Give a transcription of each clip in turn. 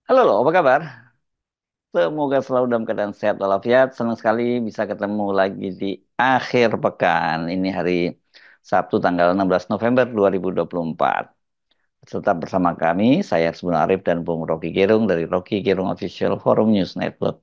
Halo loh, apa kabar? Semoga selalu dalam keadaan sehat walafiat. Senang sekali bisa ketemu lagi di akhir pekan. Ini hari Sabtu tanggal 16 November 2024. Tetap bersama kami, saya Sebenarnya Arif dan Bung Rocky Gerung dari Rocky Gerung Official Forum News Network.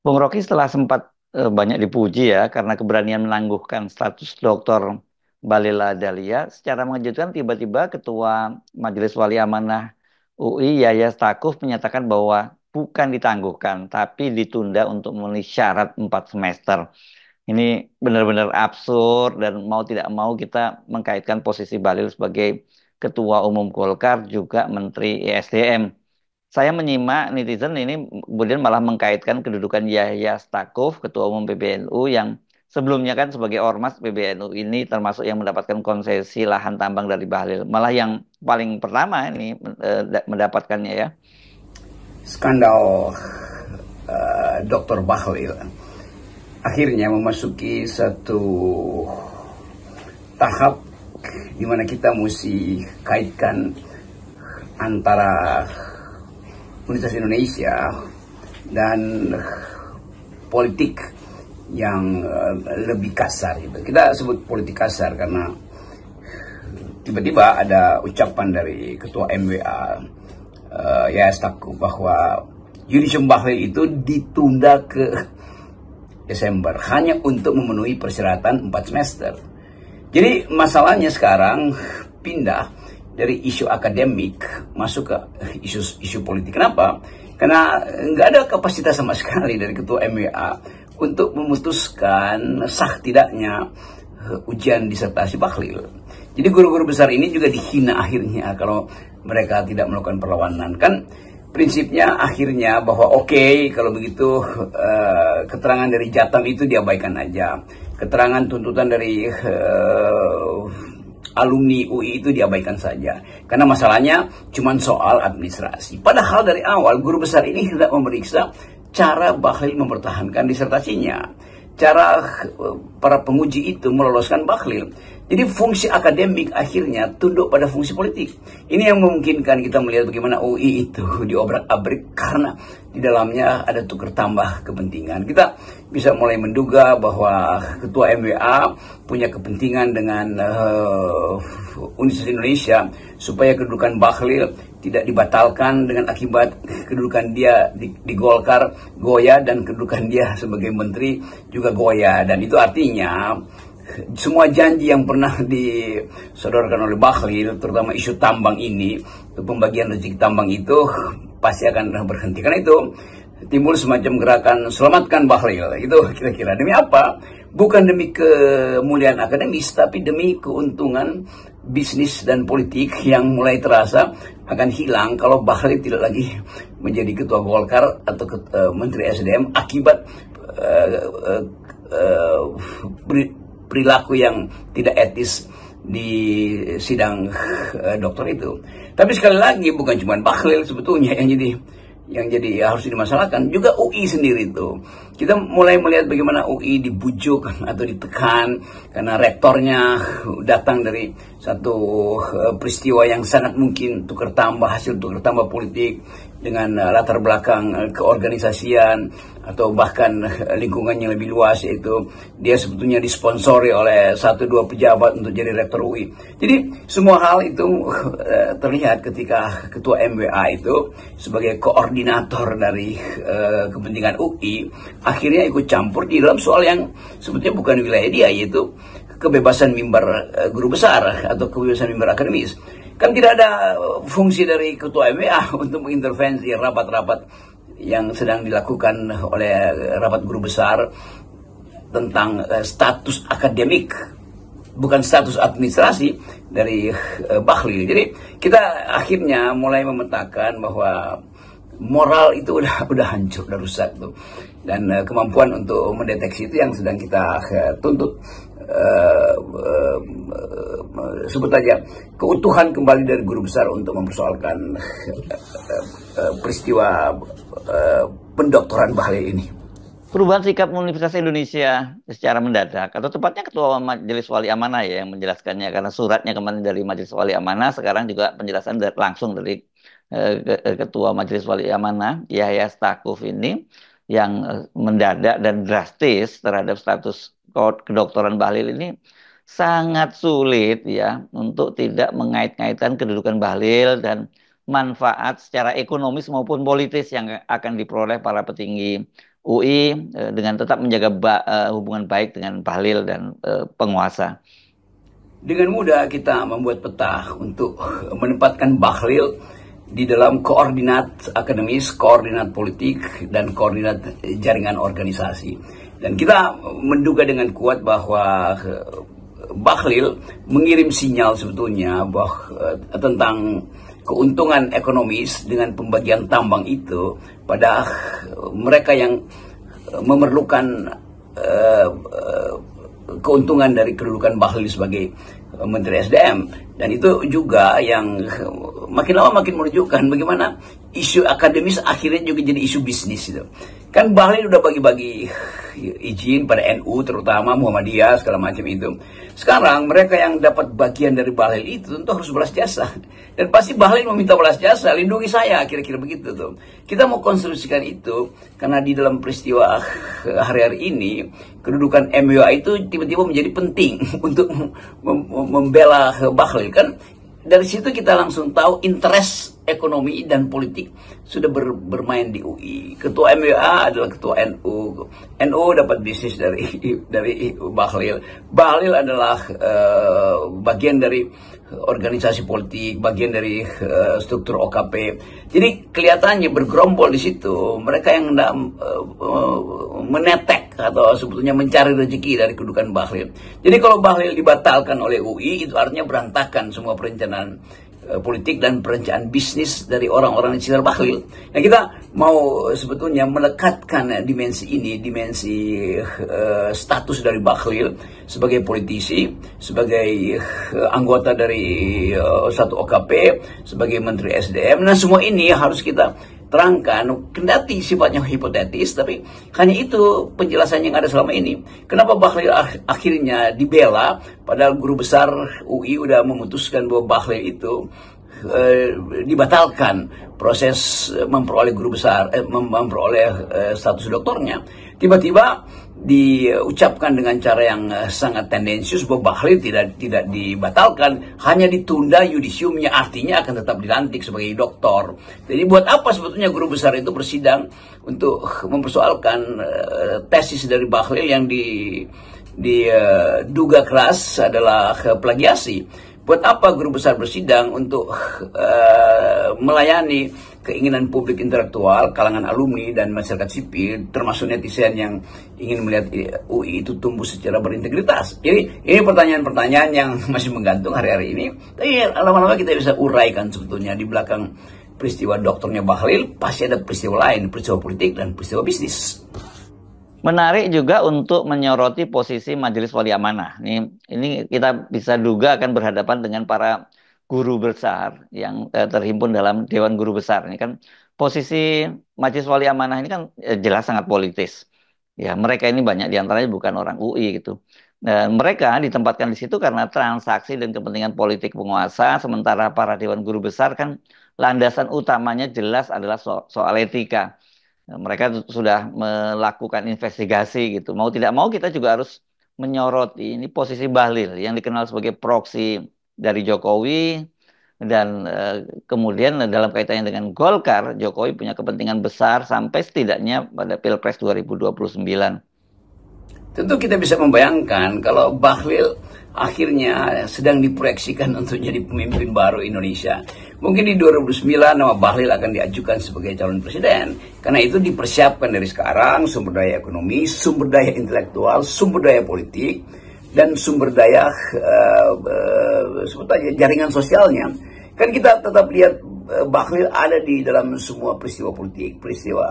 Bung Rocky setelah sempat banyak dipuji ya karena keberanian menangguhkan status Doktor Balela Dahlia, secara mengejutkan tiba-tiba Ketua Majelis Wali Amanah UI Yahya Stakuf menyatakan bahwa bukan ditangguhkan tapi ditunda untuk memenuhi syarat 4 semester. Ini benar-benar absurd dan mau tidak mau kita mengkaitkan posisi Bahlil sebagai Ketua Umum Golkar juga Menteri ESDM. Saya menyimak netizen ini kemudian malah mengkaitkan kedudukan Yahya Stakuf, Ketua Umum PBNU yang sebelumnya kan sebagai ormas PBNU ini termasuk yang mendapatkan konsesi lahan tambang dari Bahlil. Malah yang paling pertama ini mendapatkannya ya. Skandal Dr. Bahlil akhirnya memasuki satu tahap di mana kita mesti kaitkan antara Universitas Indonesia dan politik yang lebih kasar. Kita sebut politik kasar karena tiba-tiba ada ucapan dari Ketua MWA ya Stakuf bahwa Yudhishthira Bahlil itu ditunda ke Desember hanya untuk memenuhi persyaratan 4 semester. Jadi masalahnya sekarang pindah dari isu akademik masuk ke isu politik. Kenapa? Karena nggak ada kapasitas sama sekali dari Ketua MWA untuk memutuskan sah tidaknya ujian disertasi Bahlil. Jadi guru-guru besar ini juga dihina akhirnya kalau mereka tidak melakukan perlawanan. Kan prinsipnya akhirnya bahwa oke, kalau begitu keterangan dari Jatam itu diabaikan aja. Keterangan tuntutan dari alumni UI itu diabaikan saja. Karena masalahnya cuma soal administrasi. Padahal dari awal guru besar ini tidak memeriksa cara Bahlil mempertahankan disertasinya. Cara para penguji itu meloloskan Bahlil. Jadi fungsi akademik akhirnya tunduk pada fungsi politik. Ini yang memungkinkan kita melihat bagaimana UI itu diobrak-abrik karena di dalamnya ada tukar tambah kepentingan. Kita bisa mulai menduga bahwa Ketua MWA punya kepentingan dengan Universitas Indonesia supaya kedudukan Bahlil tidak dibatalkan dengan akibat kedudukan dia di Golkar goyah dan kedudukan dia sebagai menteri juga goyah. Dan itu artinya semua janji yang pernah disodorkan oleh Bahlil, terutama isu tambang ini, pembagian rezeki tambang itu pasti akan berhenti. Karena itu timbul semacam gerakan selamatkan Bahlil. Itu kira-kira demi apa? Bukan demi kemuliaan akademis, tapi demi keuntungan bisnis dan politik yang mulai terasa akan hilang kalau Bahlil tidak lagi menjadi ketua Golkar atau menteri SDM akibat perilaku yang tidak etis di sidang dokter itu. Tapi sekali lagi bukan cuma Bahlil sebetulnya yang jadi harus dimasalahkan, juga UI sendiri itu. Kita mulai melihat bagaimana UI dibujuk atau ditekan karena rektornya datang dari satu peristiwa yang sangat mungkin hasil tukar tambah politik dengan latar belakang keorganisasian atau bahkan lingkungan yang lebih luas, yaitu dia sebetulnya disponsori oleh 1-2 pejabat untuk jadi rektor UI. Jadi semua hal itu terlihat ketika Ketua MWA itu sebagai koordinator dari kepentingan UI akhirnya ikut campur di dalam soal yang sebetulnya bukan wilayah dia, yaitu kebebasan mimbar guru besar atau kebebasan mimbar akademis. Kan tidak ada fungsi dari Ketua MWA untuk mengintervensi rapat-rapat yang sedang dilakukan oleh rapat guru besar tentang status akademik, bukan status administrasi dari Bahlil. Jadi kita akhirnya mulai memetakan bahwa moral itu udah hancur, udah rusak tuh. Dan kemampuan untuk mendeteksi itu yang sedang kita tuntut. Sebut aja keutuhan kembali dari guru besar untuk mempersoalkan peristiwa pendoktoran Bahlil ini. Perubahan sikap Universitas Indonesia secara mendadak, atau tepatnya Ketua Majelis Wali Amanah ya yang menjelaskannya, karena suratnya kemarin dari Majelis Wali Amanah, sekarang juga penjelasan langsung dari Ketua Majelis Wali Amanah Yahya Stakuf ini yang mendadak dan drastis terhadap status kedokteran Bahlil ini sangat sulit ya untuk tidak mengait-ngaitkan kedudukan Bahlil dan manfaat secara ekonomis maupun politis yang akan diperoleh para petinggi UI dengan tetap menjaga hubungan baik dengan Bahlil dan penguasa. Dengan mudah kita membuat peta untuk menempatkan Bahlil di dalam koordinat akademis, koordinat politik, dan koordinat jaringan organisasi. Dan kita menduga dengan kuat bahwa Bahlil mengirim sinyal sebetulnya bahwa tentang keuntungan ekonomis dengan pembagian tambang itu pada mereka yang memerlukan keuntungan dari kedudukan Bahlil sebagai Menteri SDM. Dan itu juga yang makin lama makin menunjukkan bagaimana isu akademis akhirnya juga jadi isu bisnis itu. Kan Bahlil udah bagi-bagi izin pada NU terutama Muhammadiyah segala macam itu. Sekarang mereka yang dapat bagian dari Bahlil itu tentu harus balas jasa. Dan pasti Bahlil meminta balas jasa, lindungi saya, kira-kira begitu tuh. Kita mau konstruksikan itu karena di dalam peristiwa hari-hari ini kedudukan MUA itu tiba-tiba menjadi penting untuk membela Bahlil. Kan dari situ kita langsung tahu interest ekonomi dan politik sudah bermain di UI. Ketua MWA adalah ketua NU. NU dapat bisnis dari Bahlil. Bahlil adalah bagian dari organisasi politik, bagian dari struktur OKP. Jadi kelihatannya bergerombol di situ. Mereka yang hendak menetek atau sebetulnya mencari rezeki dari kedudukan Bahlil. Jadi kalau Bahlil dibatalkan oleh UI, itu artinya berantakan semua perencanaan politik dan perencanaan bisnis dari orang-orang di sekitar Bahlil. Nah, kita mau sebetulnya melekatkan dimensi ini, dimensi status dari Bahlil sebagai politisi, sebagai anggota dari satu OKP, sebagai Menteri SDM. Nah, semua ini harus kita terangkan, kendati sifatnya hipotetis, tapi hanya itu penjelasan yang ada selama ini. Kenapa Bahlil akhirnya dibela, padahal guru besar UI udah memutuskan bahwa Bahlil itu dibatalkan proses memperoleh guru besar, memperoleh status doktornya. Tiba-tiba diucapkan dengan cara yang sangat tendensius bahwa Bahlil tidak dibatalkan, hanya ditunda yudisiumnya, artinya akan tetap dilantik sebagai doktor. Jadi buat apa sebetulnya guru besar itu bersidang untuk mempersoalkan tesis dari Bahlil yang diduga keras adalah plagiasi? Buat apa guru besar bersidang untuk melayani keinginan publik intelektual, kalangan alumni dan masyarakat sipil, termasuk netizen yang ingin melihat UI itu tumbuh secara berintegritas? Jadi ini pertanyaan-pertanyaan yang masih menggantung hari-hari ini. Tapi lama-lama kita bisa uraikan sebetulnya di belakang peristiwa dokternya Bahlil pasti ada peristiwa lain, peristiwa politik dan peristiwa bisnis. Menarik juga untuk menyoroti posisi Majelis Wali Amanah. Ini kita bisa duga akan berhadapan dengan para guru besar yang terhimpun dalam Dewan Guru Besar. Ini kan posisi Majelis Wali Amanah ini kan jelas sangat politis. Ya, mereka ini banyak diantaranya bukan orang UI gitu. Dan mereka ditempatkan di situ karena transaksi dan kepentingan politik penguasa, sementara para Dewan Guru Besar kan landasan utamanya jelas adalah soal etika. Mereka sudah melakukan investigasi gitu. Mau tidak mau kita juga harus menyoroti ini posisi Bahlil yang dikenal sebagai proksi dari Jokowi dan kemudian dalam kaitannya dengan Golkar, Jokowi punya kepentingan besar sampai setidaknya pada Pilpres 2029. Tentu kita bisa membayangkan kalau Bahlil akhirnya sedang diproyeksikan untuk jadi pemimpin baru Indonesia. Mungkin di 2009 nama Bahlil akan diajukan sebagai calon presiden. Karena itu dipersiapkan dari sekarang sumber daya ekonomi, sumber daya intelektual, sumber daya politik, dan sumber daya sebetulnya jaringan sosialnya. Kan kita tetap lihat Bahlil ada di dalam semua peristiwa politik, peristiwa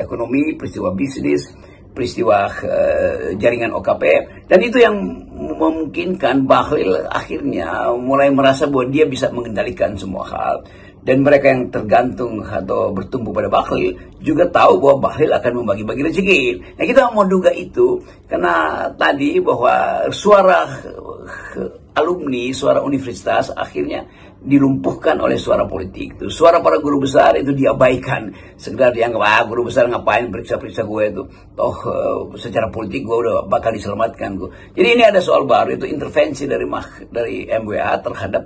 ekonomi, peristiwa bisnis, peristiwa jaringan OKP, dan itu yang memungkinkan Bahlil akhirnya mulai merasa bahwa dia bisa mengendalikan semua hal. dan mereka yang tergantung atau bertumbuh pada Bahlil juga tahu bahwa Bahlil akan membagi-bagi rezeki. Nah, kita mau duga itu karena tadi bahwa suara alumni, suara universitas akhirnya dilumpuhkan oleh suara politik. Itu suara para guru besar itu diabaikan, sekedar dianggap guru besar ngapain periksa-periksa gue itu, toh secara politik gue udah bakal diselamatkan gue. Jadi ini ada soal baru, itu intervensi dari MWA terhadap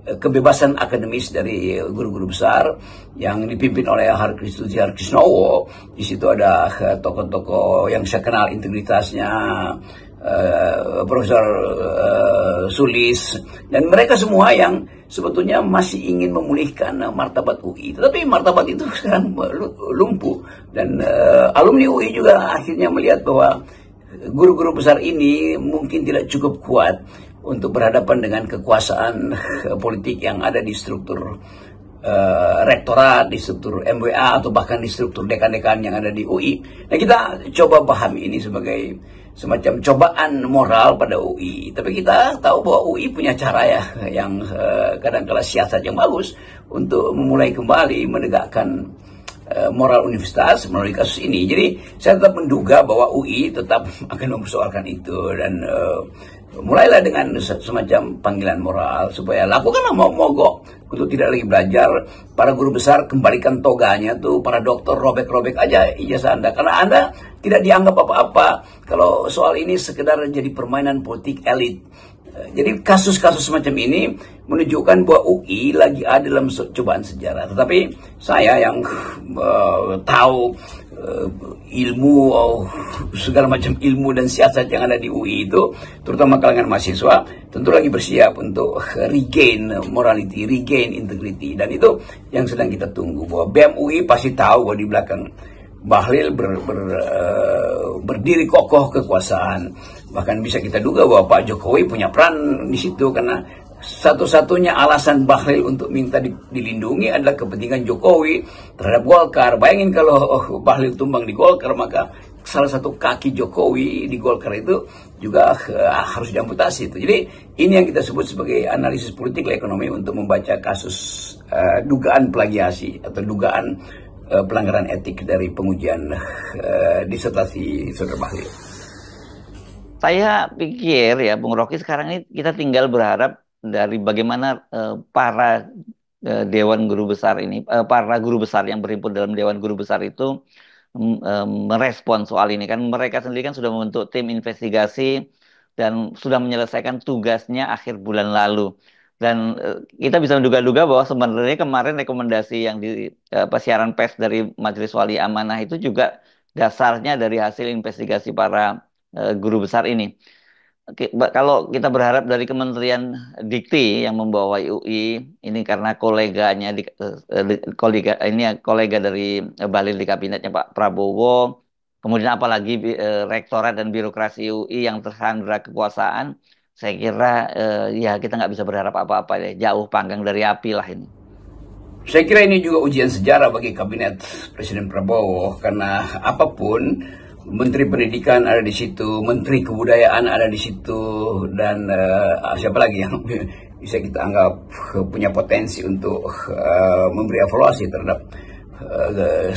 kebebasan akademis dari guru-guru besar yang dipimpin oleh Harkrisnowo. Di situ ada tokoh-tokoh yang saya kenal integritasnya, Profesor Sulis, dan mereka semua yang sebetulnya masih ingin memulihkan martabat UI. Tetapi martabat itu sekarang lumpuh, dan alumni UI juga akhirnya melihat bahwa guru-guru besar ini mungkin tidak cukup kuat untuk berhadapan dengan kekuasaan politik yang ada di struktur rektorat, di struktur MWA, atau bahkan di struktur dekan-dekan yang ada di UI. Nah, kita coba pahami ini sebagai semacam cobaan moral pada UI. Tapi kita tahu bahwa UI punya cara ya, yang kadang-kala siasat yang bagus untuk memulai kembali menegakkan moral universitas melalui kasus ini. Jadi saya tetap menduga bahwa UI tetap akan mempersoalkan itu, dan mulailah dengan semacam panggilan moral supaya lakukanlah mogok untuk tidak lagi belajar. Para guru besar kembalikan toganya tuh, para dokter robek-robek aja ijazah Anda, karena Anda tidak dianggap apa-apa kalau soal ini sekedar jadi permainan politik elit. Jadi kasus-kasus semacam ini menunjukkan bahwa UI lagi ada dalam cobaan sejarah. Tetapi saya yang tahu ilmu, segala macam ilmu dan siasat yang ada di UI itu, terutama kalangan mahasiswa, tentu lagi bersiap untuk regain morality, regain integrity. Dan itu yang sedang kita tunggu, bahwa BEM UI pasti tahu bahwa di belakang Bahlil berdiri kokoh kekuasaan. Bahkan bisa kita duga bahwa Pak Jokowi punya peran di situ, karena satu-satunya alasan Bahlil untuk minta dilindungi adalah kepentingan Jokowi terhadap Golkar. Bayangin kalau Bahlil tumbang di Golkar, maka salah satu kaki Jokowi di Golkar itu juga harus diamputasi. Jadi ini yang kita sebut sebagai analisis politik ekonomi untuk membaca kasus dugaan plagiasi atau dugaan pelanggaran etik dari pengujian disertasi Saudara Bahlil. Saya pikir ya, Bung Rocky, sekarang ini kita tinggal berharap dari bagaimana para Dewan Guru Besar ini, para guru besar yang berhimpun dalam Dewan Guru Besar itu merespon soal ini. Kan mereka sendiri kan sudah membentuk tim investigasi dan sudah menyelesaikan tugasnya akhir bulan lalu. Dan kita bisa menduga-duga bahwa sebenarnya kemarin rekomendasi yang di siaran pers dari Majelis Wali Amanah itu juga dasarnya dari hasil investigasi para guru besar ini. Kalau kita berharap dari Kementerian Dikti yang membawai UI ini, karena koleganya kolega dari Bahlil di kabinetnya Pak Prabowo, kemudian apalagi rektorat dan birokrasi UI yang tersandra kekuasaan, saya kira ya kita nggak bisa berharap apa-apa deh, jauh panggang dari api lah ini. Saya kira ini juga ujian sejarah bagi kabinet Presiden Prabowo, karena apapun, Menteri Pendidikan ada di situ, Menteri Kebudayaan ada di situ, dan siapa lagi yang bisa kita anggap punya potensi untuk memberi evaluasi terhadap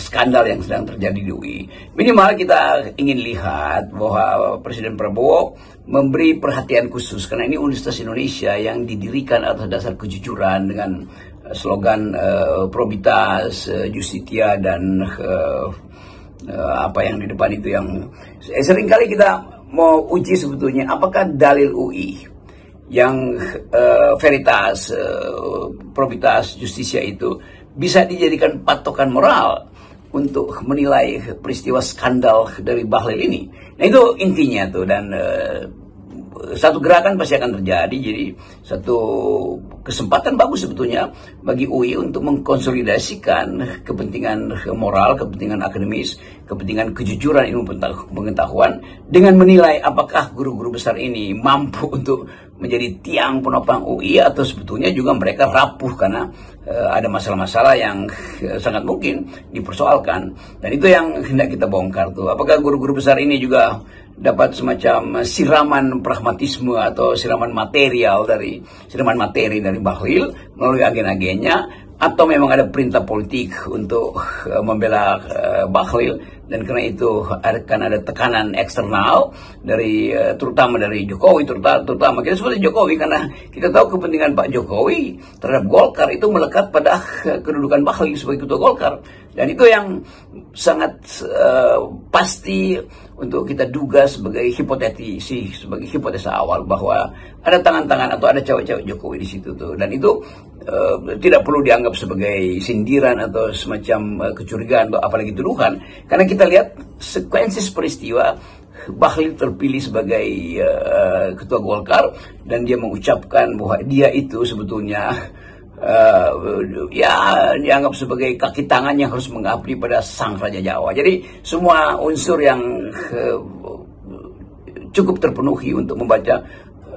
skandal yang sedang terjadi di UI. Minimal kita ingin lihat bahwa Presiden Prabowo memberi perhatian khusus, karena ini Universitas Indonesia yang didirikan atas dasar kejujuran dengan slogan probitas, justitia, dan apa yang di depan itu yang seringkali kita mau uji sebetulnya, apakah dalil UI yang veritas, probitas, justisia itu bisa dijadikan patokan moral untuk menilai peristiwa skandal dari Bahlil ini. Nah, itu intinya tuh, dan satu gerakan pasti akan terjadi. Jadi satu kesempatan bagus sebetulnya bagi UI untuk mengkonsolidasikan kepentingan moral, kepentingan akademis, kepentingan kejujuran ilmu pengetahuan, dengan menilai apakah guru-guru besar ini mampu untuk menjadi tiang penopang UI, atau sebetulnya juga mereka rapuh karena ada masalah-masalah yang sangat mungkin dipersoalkan. Dan itu yang hendak kita bongkar tuh. Apakah guru-guru besar ini juga dapat semacam siraman pragmatisme atau siraman materi dari Bahlil melalui agen-agennya, atau memang ada perintah politik untuk membela Bahlil, dan karena itu akan ada tekanan eksternal dari terutama dari Jokowi, terutama kita seperti Jokowi, karena kita tahu kepentingan Pak Jokowi terhadap Golkar itu melekat pada kedudukan Bahlil sebagai ketua Golkar, dan itu yang sangat pasti untuk kita duga sebagai hipotesa awal bahwa ada tangan-tangan atau ada cewek-cewek Jokowi di situ tuh, dan itu tidak perlu dianggap sebagai sindiran atau semacam kecurigaan atau apalagi tuduhan, karena kita lihat sekuensi peristiwa. Bahlil terpilih sebagai ketua Golkar dan dia mengucapkan bahwa dia itu sebetulnya ya dianggap sebagai kaki tangan yang harus mengabdi pada sang Raja Jawa. Jadi semua unsur yang cukup terpenuhi untuk membaca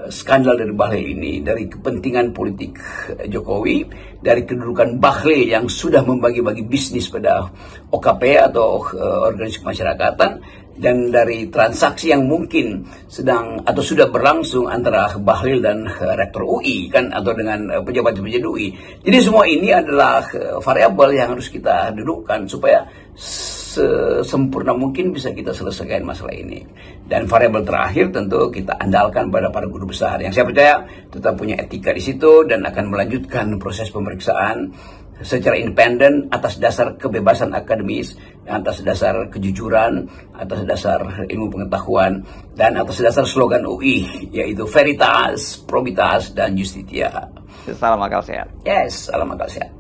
skandal dari Bahlil ini, dari kepentingan politik Jokowi, dari kedudukan Bahlil yang sudah membagi-bagi bisnis pada OKP atau organisasi kemasyarakatan, dan dari transaksi yang mungkin sedang atau sudah berlangsung antara Bahlil dan rektor UI kan, atau dengan pejabat-pejabat UI. Jadi semua ini adalah variabel yang harus kita dudukkan supaya sesempurna mungkin bisa kita selesaikan masalah ini. Dan variabel terakhir tentu kita andalkan pada para guru besar yang saya percaya tetap punya etika di situ dan akan melanjutkan proses pemeriksaan secara independen atas dasar kebebasan akademis, atas dasar kejujuran, atas dasar ilmu pengetahuan, dan atas dasar slogan UI, yaitu Veritas, Probitas, dan Justitia. Salam akal sehat. Yes, salam akal sehat.